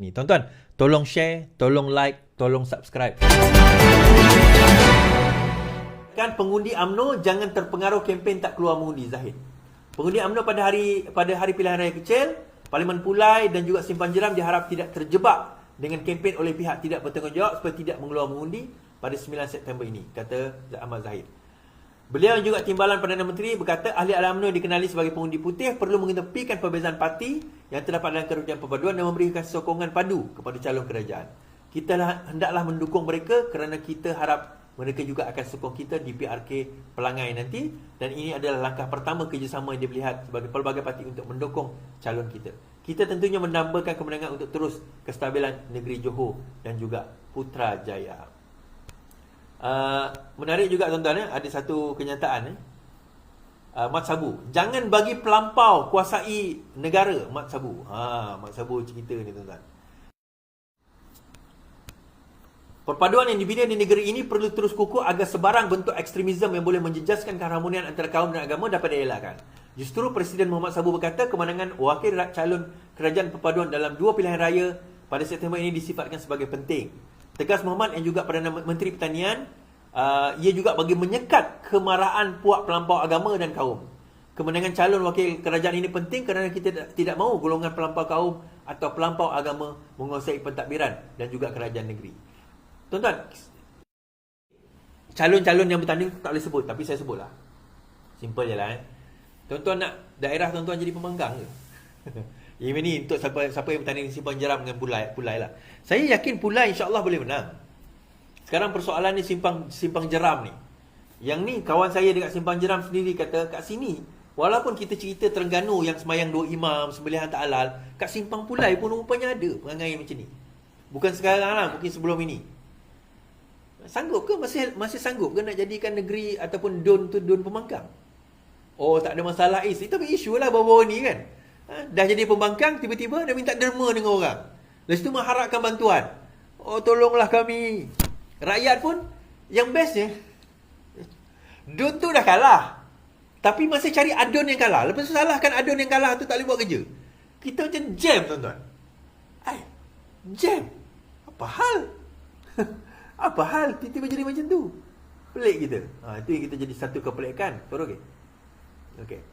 Ni tuan-tuan, tolong share, tolong like, tolong subscribe. Kan pengundi UMNO jangan terpengaruh kempen tak keluar mengundi, Zahid. Pengundi UMNO pada hari pilihan raya kecil, Parlimen Pulai dan juga Simpang Jeram diharap tidak terjebak dengan kempen oleh pihak tidak bertanggungjawab supaya tidak mengeluar mengundi pada 9 September ini, kata Ahmad Zahid. Beliau yang juga timbalan Perdana Menteri berkata ahli UMNO dikenali sebagai pengundi putih perlu mengetepikan perbezaan parti yang terdapat dalam kerajaan perpaduan dan memberikan sokongan padu kepada calon kerajaan. Kita hendaklah mendukung mereka kerana kita harap mereka juga akan sokong kita di PRK Pelangai nanti, dan ini adalah langkah pertama kerjasama yang dilihat sebagai pelbagai parti untuk mendukung calon kita. Kita tentunya mendambakan kemenangan untuk terus kestabilan negeri Johor dan juga Putrajaya. Menarik juga tuan-tuan, ada satu kenyataan Mat Sabu, jangan bagi pelampau kuasai negara. Mat Sabu cerita ni tuan-tuan. Perpaduan yang dibina di negeri ini perlu terus kukuh agar sebarang bentuk ekstremisme yang boleh menjejaskan keharmonian antara kaum dan agama dapat dielakkan. Justru Presiden Muhammad Sabu berkata kemenangan wakil calon kerajaan perpaduan dalam dua pilihan raya pada September ini disifatkan sebagai penting. Tegas Muhammad yang juga Perdana Menteri Pertanian, ia juga bagi menyekat kemarahan puak pelampau agama dan kaum. Kemenangan calon wakil kerajaan ini penting kerana kita tidak mahu golongan pelampau kaum atau pelampau agama menguasai pentadbiran dan juga kerajaan negeri. Tuan-tuan, calon-calon yang bertanding tak boleh sebut, tapi saya sebutlah. Simple je lah. Tuan-tuan nak daerah tuan-tuan jadi pembangkang ke? Ini untuk siapa yang bertanding di Simpang Jeram dengan Pulai lah. Saya yakin Pulai insya-Allah boleh menang. Sekarang persoalan ni Simpang Jeram ni. Yang ni kawan saya dekat Simpang Jeram sendiri kata kat sini, walaupun kita cerita Terengganu yang semayang 2 imam, sembelihan tak halal, kat Simpang Pulai pun rupanya ada perangai macam ni. Bukan sekarang lah, mungkin sebelum ini. Sanggup ke? Masih sanggup ke nak jadikan negeri ataupun don tu don pembangkang? Oh, tak ada masalah. Tapi isu lah baru-baru ni kan. Dah jadi pembangkang, tiba-tiba dia minta derma dengan orang. Lepas tu mengharapkan bantuan. Oh, tolonglah kami. Rakyat pun, yang bestnya, don tu dah kalah. Tapi masih cari adon yang kalah. Lepas tu salahkan adon yang kalah tu tak boleh buat kerja. Kita macam jam, tuan-tuan. Jam? Apa hal? Apa hal tiba-tiba jadi macam tu? Pelik kita. Itu yang kita jadi satu kepelikan. Okey.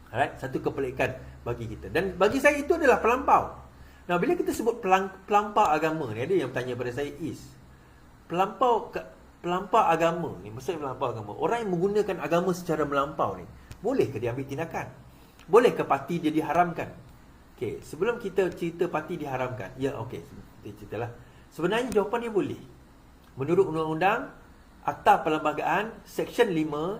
Alright, satu kepelikan bagi kita. Dan bagi saya itu adalah pelampau. Nah, bila kita sebut pelampau agama ni, ada yang bertanya pada saya, pelampau agama ni, maksudnya pelampau agama, orang yang menggunakan agama secara melampau ni, boleh ke dia ambil tindakan? Boleh ke parti dia diharamkan? Okey, sebelum kita cerita parti diharamkan, kita ceritalah. Sebenarnya jawapannya boleh. Menurut Undang-Undang Akta Perlembagaan Seksyen 5,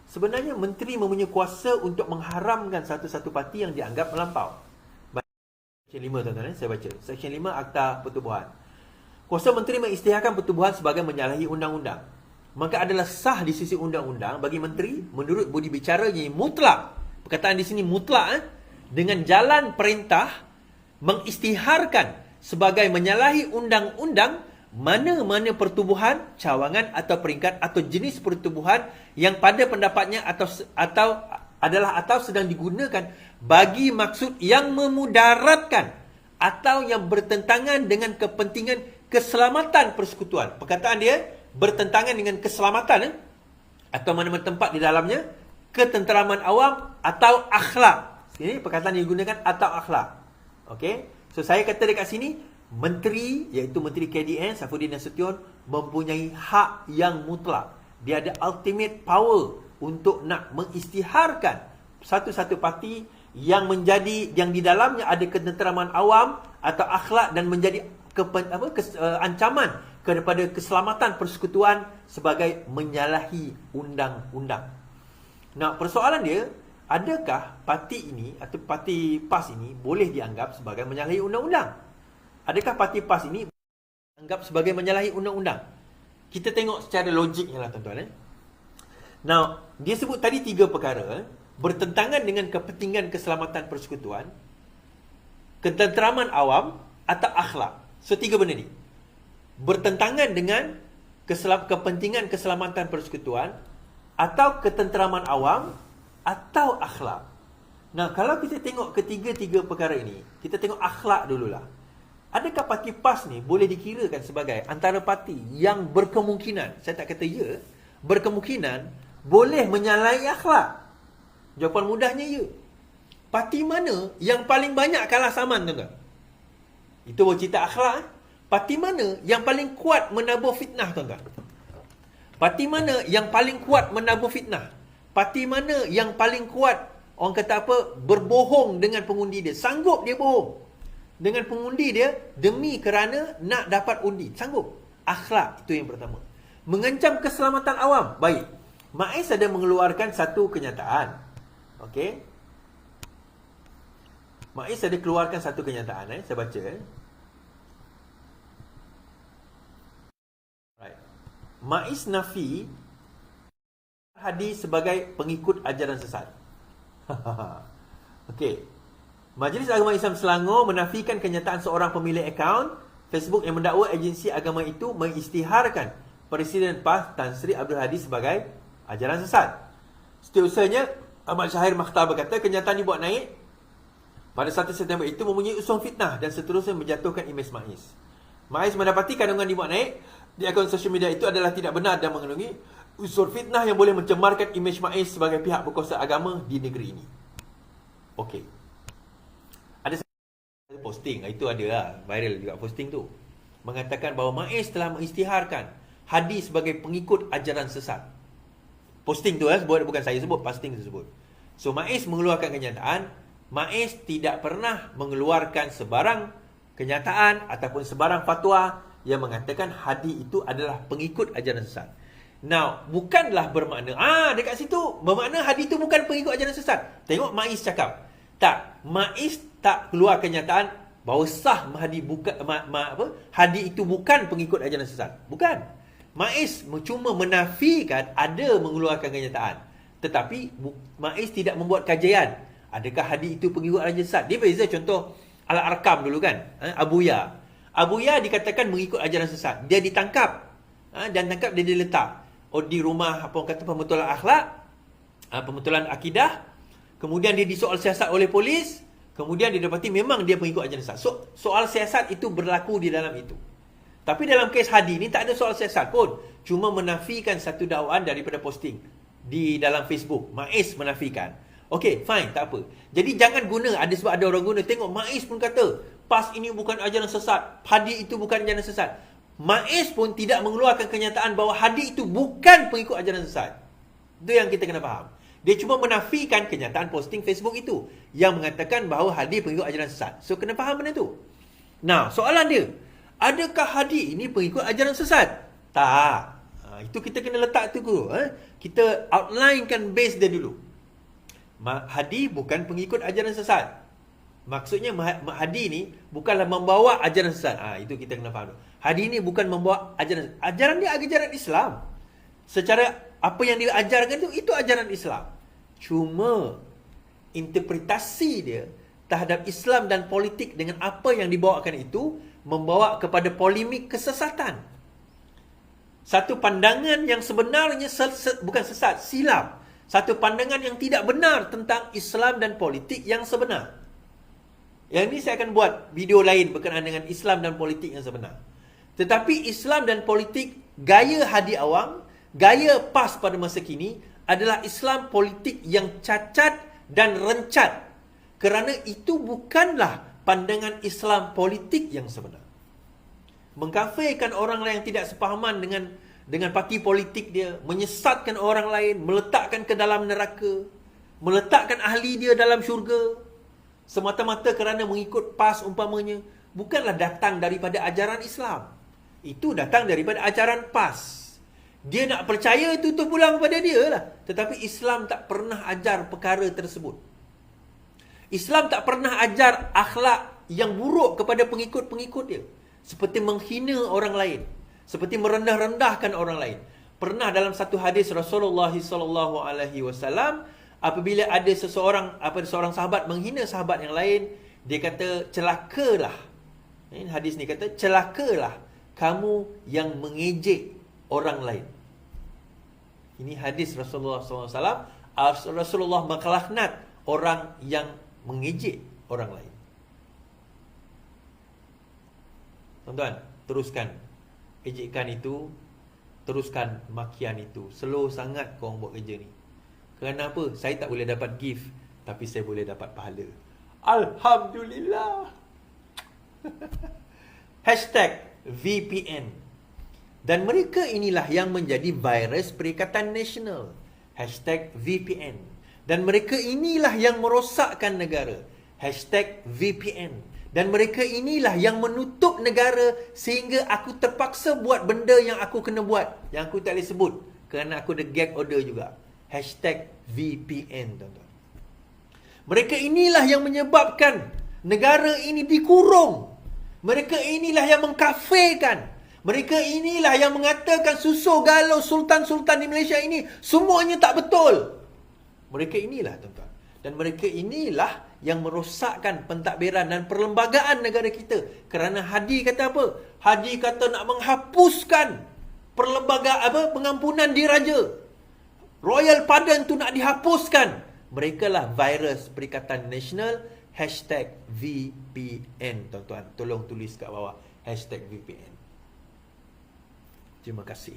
sebenarnya menteri mempunyai kuasa untuk mengharamkan satu-satu parti yang dianggap melampau. Seksyen 5 tuan-tuan, saya baca. Seksyen 5 Akta Pertubuhan. Kuasa menteri mengisytiharkan pertubuhan sebagai menyalahi undang-undang. Maka adalah sah di sisi undang-undang bagi menteri menurut budi bicara yang mutlak. Perkataan di sini mutlak, dengan jalan perintah mengisytiharkan sebagai menyalahi undang-undang mana-mana pertubuhan, cawangan atau peringkat atau jenis pertubuhan yang pada pendapatnya atau sedang digunakan bagi maksud yang memudaratkan atau yang bertentangan dengan kepentingan keselamatan persekutuan. Perkataan dia bertentangan dengan keselamatan atau mana-mana tempat di dalamnya, ketenteraman awam atau akhlak. Ini perkataan yang digunakan atau akhlak. Okey. So saya kata dekat sini, menteri, iaitu Menteri KDN Saifuddin Nasution, mempunyai hak yang mutlak. Dia ada ultimate power untuk nak mengisytiharkan satu-satu parti yang di dalamnya ada ketenteraman awam atau akhlak dan menjadi ancaman kepada keselamatan persekutuan sebagai menyalahi undang-undang. Nah, persoalan dia, adakah parti ini atau parti PAS ini boleh dianggap sebagai menyalahi undang-undang? Adakah parti PAS ini dianggap sebagai menyalahi undang-undang? Kita tengok secara logiknya lah tuan-tuan. Now, dia sebut tadi 3 perkara. Bertentangan dengan kepentingan keselamatan persekutuan, ketenteraman awam atau akhlak. So 3 benda ni. Bertentangan dengan kepentingan keselamatan persekutuan atau ketenteraman awam atau akhlak. Nah, kalau kita tengok ketiga-tiga perkara ini, kita tengok akhlak dululah. Adakah parti PAS ni boleh dikirakan sebagai antara parti yang berkemungkinan, saya tak kata ya, berkemungkinan boleh menyalahi akhlak? Jawapan mudahnya ya. Parti mana yang paling banyak kalah saman, tuan-tuan? Itu baru cerita akhlak. Parti mana yang paling kuat menabur fitnah, tuan-tuan? Parti mana yang paling kuat menabur fitnah? Parti mana yang paling kuat, orang kata apa, berbohong dengan pengundi dia? Sanggup dia bohong dengan pengundi dia demi kerana nak dapat undi. Sanggup. Akhlak, itu yang pertama. Mengancam keselamatan awam. Baik. MAIS ada mengeluarkan satu kenyataan. Okey. MAIS ada keluarkan satu kenyataan. Saya baca. Right. MAIS nafi Hadi sebagai pengikut ajaran sesat. Okey. Majlis Agama Islam Selangor menafikan kenyataan seorang pemilik akaun Facebook yang mendakwa agensi agama itu mengisytiharkan Presiden PAS Tan Sri Abdul Hadi sebagai ajaran sesat. Setiausaha Ahmad Syahir Makhtar berkata kenyataan dibuat naik pada 1 September itu mempunyai unsur fitnah dan seterusnya menjatuhkan imej MAIS. MAIS mendapati kandungan dibuat naik di akaun sosial media itu adalah tidak benar dan mengandungi unsur fitnah yang boleh mencemarkan imej MAIS sebagai pihak berkuasa agama di negeri ini. Okey. Posting, itu ada lah, viral juga posting tu, mengatakan bahawa MAIS telah mengisytiharkan Hadi sebagai pengikut ajaran sesat. Posting tu bukan saya sebut, posting tersebut. So MAIS mengeluarkan kenyataan, MAIS tidak pernah mengeluarkan sebarang kenyataan ataupun sebarang fatwa yang mengatakan Hadi itu adalah pengikut ajaran sesat. Now, bukanlah bermakna dekat situ bermakna Hadi itu bukan pengikut ajaran sesat. Tengok MAIS cakap. Tak, MAIS tak keluar kenyataan bahawa sah Hadi itu bukan pengikut ajaran sesat. Bukan. MAIS cuma menafikan ada mengeluarkan kenyataan. Tetapi MAIS tidak membuat kajian. Adakah Hadi itu pengikut ajaran sesat? Dia beza contoh Al-Arkam dulu kan. Abuya. Abuya dikatakan mengikut ajaran sesat. Dia ditangkap. Dan tangkap dia diletak di rumah pembetulan akhlak, pembetulan akidah. Kemudian dia disoal siasat oleh polis. Kemudian didapati memang dia pengikut ajaran sesat. So, soal siasat itu berlaku di dalam itu. Tapi dalam kes Hadi ni tak ada soal siasat pun. Cuma menafikan satu dakwaan daripada posting di dalam Facebook. MAIS menafikan. Okey, fine, tak apa. Jadi jangan guna, ada sebab ada orang guna. Tengok, MAIS pun kata, PAS ini bukan ajaran sesat. Hadi itu bukan ajaran sesat. MAIS pun tidak mengeluarkan kenyataan bahawa Hadi itu bukan pengikut ajaran sesat. Itu yang kita kena faham. Dia cuma menafikan kenyataan posting Facebook itu yang mengatakan bahawa Hadi pengikut ajaran sesat. So, kena faham benda tu. Nah, soalan dia, adakah Hadi ini pengikut ajaran sesat? Tak. Itu kita kena letak tu dulu. Kita outlinekan base dia dulu. Hadi bukan pengikut ajaran sesat. Maksudnya Hadi ni bukanlah membawa ajaran sesat. Itu kita kena faham. Hadi ni bukan membawa ajaran. Ajaran dia ajaran Islam. Secara apa yang dia ajarkan itu ajaran Islam. Cuma interpretasi dia terhadap Islam dan politik dengan apa yang dibawakan itu membawa kepada polemik kesesatan. Satu pandangan yang sebenarnya bukan sesat, silap. Satu pandangan yang tidak benar tentang Islam dan politik yang sebenar. Yang ini saya akan buat video lain berkenaan dengan Islam dan politik yang sebenar. Tetapi Islam dan politik gaya Hadi Awang, gaya PAS pada masa kini adalah Islam politik yang cacat dan rencat. Kerana itu bukanlah pandangan Islam politik yang sebenar. Mengkafirkan orang lain yang tidak sepahaman dengan parti politik dia, menyesatkan orang lain, meletakkan ke dalam neraka, meletakkan ahli dia dalam syurga, semata-mata kerana mengikut PAS umpamanya, bukanlah datang daripada ajaran Islam. Itu datang daripada ajaran PAS. Dia nak percaya itu terpulang kepada dia lah. Tetapi Islam tak pernah ajar perkara tersebut. Islam tak pernah ajar akhlak yang buruk kepada pengikut-pengikut dia. Seperti menghina orang lain. Seperti merendah-rendahkan orang lain. Pernah dalam satu hadis Rasulullah SAW, apabila ada seorang sahabat menghina sahabat yang lain, dia kata, celakalah. Hadis ni kata, celakalah kamu yang mengejek orang lain. Ini hadis Rasulullah SAW. Rasulullah melaknat orang yang mengejek orang lain. Tuan-tuan, teruskan ejekan itu, teruskan makian itu. Slow sangat korang buat kerja ni. Kerana apa? Saya tak boleh dapat gift, tapi saya boleh dapat pahala. Alhamdulillah. #VPN. Dan mereka inilah yang menjadi virus Perikatan Nasional. #VPN. Dan mereka inilah yang merosakkan negara. #VPN. Dan mereka inilah yang menutup negara sehingga aku terpaksa buat benda yang aku kena buat, yang aku tak boleh sebut kerana aku ada gag order juga. #VPN, tuan-tuan. Mereka inilah yang menyebabkan negara ini dikurung. Mereka inilah yang mengkafirkan. Mereka inilah yang mengatakan susuh galau sultan-sultan di Malaysia ini semuanya tak betul. Mereka inilah, tuan-tuan. Dan mereka inilah yang merosakkan pentadbiran dan perlembagaan negara kita. Kerana Hadi kata apa? Hadi kata nak menghapuskan pengampunan diraja. Royal Pardon tu nak dihapuskan. Mereka lah virus Perikatan Nasional. #VPN, tuan-tuan. Tolong tulis kat bawah #VPN. Terima kasih.